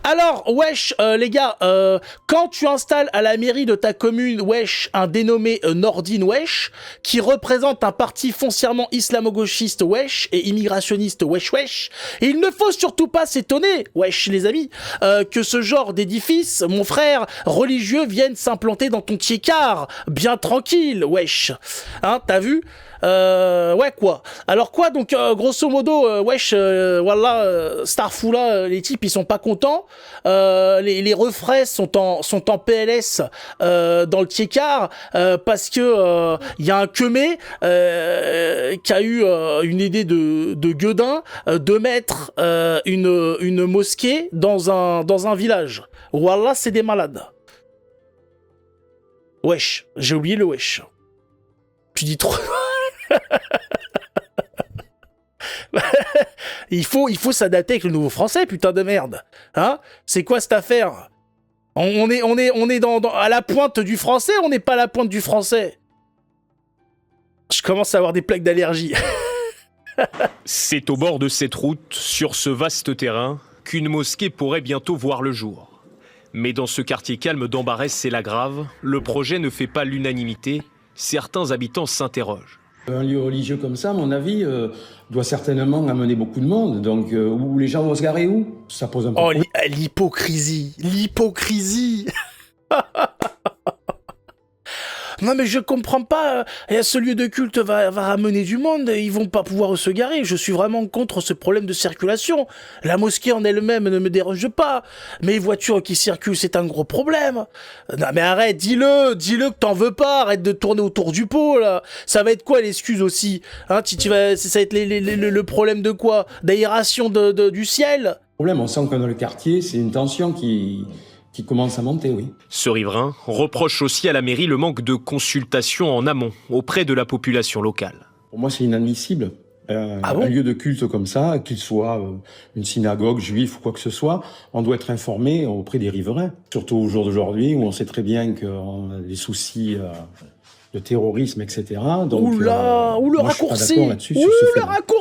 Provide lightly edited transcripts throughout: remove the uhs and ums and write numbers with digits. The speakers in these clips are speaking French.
Alors, wesh, les gars, quand tu installes à la mairie de ta commune, wesh, un dénommé Nordine, wesh, qui représente un parti foncièrement islamo-gauchiste, wesh, et immigrationniste, wesh, wesh, il ne faut surtout pas s'étonner, wesh, les amis, que ce genre d'édifice, mon frère, religieux, vienne s'implanter dans ton tiécar, bien tranquille, wesh. Hein, t'as vu? Ouais, quoi. Alors quoi, donc, grosso modo, wesh, voilà, Starfou-là, les types, ils sont pas contents. Les refrains sont en PLS dans le tiécar parce que y a un queumé qui a eu une idée de gueudin de mettre une mosquée dans un village. Voilà, c'est des malades. Wesh, j'ai oublié le wesh. Tu dis trop... il faut s'adapter avec le nouveau français, putain de merde. Hein? C'est quoi cette affaire? On est à la pointe du français, on n'est pas à la pointe du français. Je commence à avoir des plaques d'allergie. C'est au bord de cette route, sur ce vaste terrain, qu'une mosquée pourrait bientôt voir le jour. Mais dans ce quartier calme d'Ambarès et La Grave, le projet ne fait pas l'unanimité. Certains habitants s'interrogent. Un lieu religieux comme ça, à mon avis, doit certainement amener beaucoup de monde. Donc, où les gens vont se garer où? Ça pose un problème. Oh, l'hypocrisie. L'hypocrisie. Non mais je comprends pas, ce lieu de culte va ramener du monde, ils vont pas pouvoir se garer, je suis vraiment contre ce problème de circulation. La mosquée en elle-même ne me dérange pas, mais les voitures qui circulent c'est un gros problème. Non mais arrête, dis-le que t'en veux pas, arrête de tourner autour du pot là. Ça va être quoi l'excuse aussi? Hein, ça va être le problème de quoi? D'aération du ciel? Problème, on sent que dans le quartier, c'est une tension qui commence à monter, oui. Ce riverain reproche aussi à la mairie le manque de consultation en amont auprès de la population locale. Pour moi, c'est inadmissible. Un lieu de culte comme ça, qu'il soit une synagogue juive ou quoi que ce soit, on doit être informé auprès des riverains. Surtout au jour d'aujourd'hui, où on sait très bien qu'on a des soucis de terrorisme, etc. Donc, le raccourci.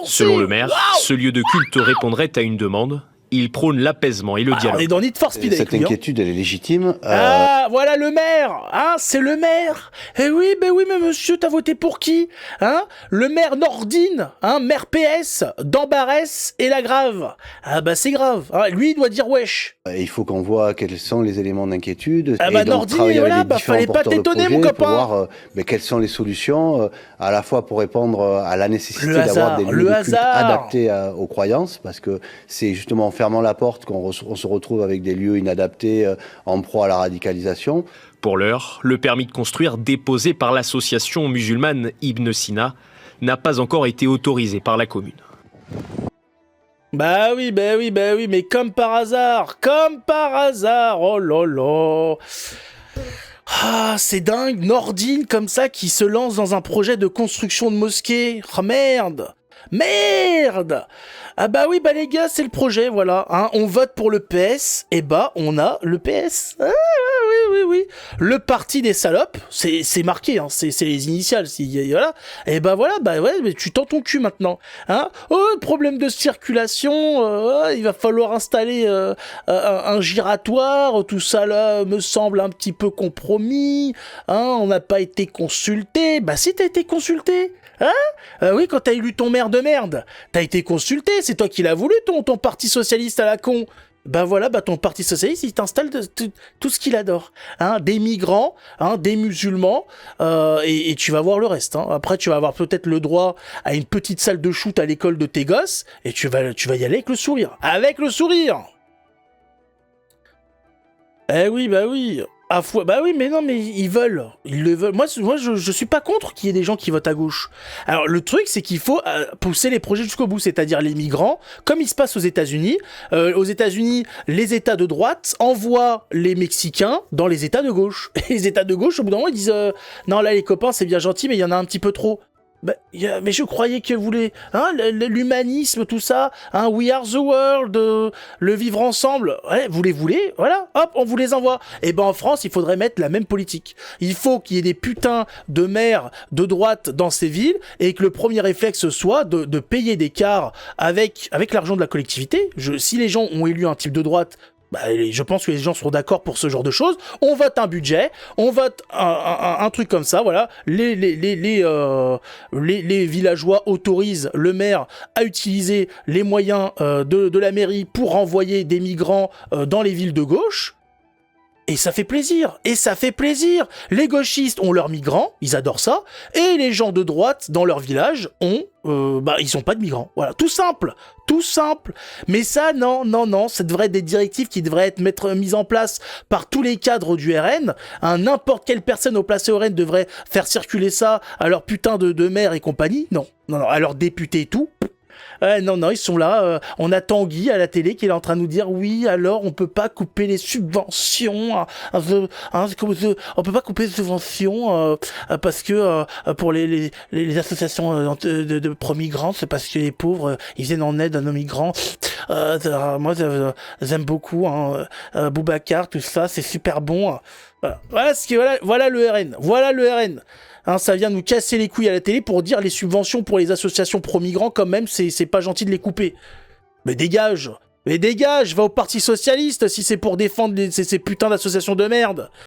Selon le maire, ce lieu de culte répondrait à une demande. Il prône l'apaisement et le dialogue. On est dans Need for Speed avec lui. Cette inquiétude, elle est légitime. Ah, voilà le maire. Hein, c'est le maire. Eh oui, mais monsieur, t'as voté pour qui? Hein? Le maire Nordine, hein, maire PS, d'Ambarès et La Grave. Ah bah c'est grave. Hein, lui, il doit dire wesh. Il faut qu'on voit quels sont les éléments d'inquiétude. Ah bah Nordine, voilà, fallait pas t'étonner, mon copain. Pour voir quelles sont les solutions, à la fois pour répondre à la nécessité d'avoir des lieux de culte adaptés aux croyances, parce que c'est justement fermant la porte qu'on se retrouve avec des lieux inadaptés en proie à la radicalisation. Pour l'heure, le permis de construire déposé par l'association musulmane Ibn Sina n'a pas encore été autorisé par la commune. Bah oui, mais comme par hasard, oh là là. Ah, c'est dingue, Nordine comme ça qui se lance dans un projet de construction de mosquée. Oh merde. Ah bah oui, bah les gars, c'est le projet, voilà. Hein, on vote pour le PS, et bah on a le PS. Ah, oui. Le parti des salopes, c'est marqué, hein, c'est les initiales, voilà. Et bah voilà, bah ouais, mais tu tends ton cul maintenant. Hein. Oh, problème de circulation, il va falloir installer un giratoire, tout ça là me semble un petit peu compromis. Hein, on n'a pas été consulté. Bah si t'as été consulté. Hein? Oui, quand t'as élu ton maire de merde, t'as été consulté, c'est toi qui l'as voulu, ton parti socialiste à la con. Ben voilà, ton parti socialiste, il t'installe tout ce qu'il adore. Hein? Des migrants, hein, des musulmans, et tu vas voir le reste. Hein. Après, tu vas avoir peut-être le droit à une petite salle de shoot à l'école de tes gosses, et tu vas y aller avec le sourire. Avec le sourire! Eh oui, bah oui. Bah oui, mais non, mais ils le veulent. Moi, je suis pas contre qu'il y ait des gens qui votent à gauche. Alors, le truc, c'est qu'il faut pousser les projets jusqu'au bout, c'est-à-dire les migrants, comme il se passe aux États-Unis. Aux États-Unis, les États de droite envoient les Mexicains dans les États de gauche. Et les États de gauche, au bout d'un moment, ils disent non, là, les copains, c'est bien gentil, mais il y en a un petit peu trop. Mais je croyais que vous voulez, hein, l'humanisme, tout ça, hein, we are the world, le vivre ensemble, ouais, vous les voulez, voilà, hop, on vous les envoie. Et ben en France, il faudrait mettre la même politique. Il faut qu'il y ait des putains de maires de droite dans ces villes et que le premier réflexe soit de payer des cars avec l'argent de la collectivité. Si les gens ont élu un type de droite, Je pense que les gens seront d'accord pour ce genre de choses. On vote un budget, on vote un truc comme ça, voilà. Les villageois autorisent le maire à utiliser les moyens de la mairie pour renvoyer des migrants dans les villes de gauche. Et ça fait plaisir, Les gauchistes ont leurs migrants, ils adorent ça, et les gens de droite dans leur village ils sont pas de migrants. Voilà, tout simple. Mais ça, non, ça devrait être des directives qui devraient être mises en place par tous les cadres du RN. N'importe quelle personne au placé au RN devrait faire circuler ça à leur putain de maire et compagnie. Non, à leurs députés et tout. Non, ils sont là. On a Tanguy à la télé qui est en train de nous dire oui, alors on peut pas couper les subventions. On peut pas couper les subventions parce que pour les associations de pro-migrants, c'est parce que les pauvres, ils viennent en aide à nos migrants. Moi, j'aime beaucoup Boubacar, tout ça, c'est super bon. Voilà le RN. Ça vient nous casser les couilles à la télé pour dire les subventions pour les associations pro-migrants, quand même, c'est pas gentil de les couper. Mais dégage, va au Parti Socialiste si c'est pour défendre ces putains d'associations de merde.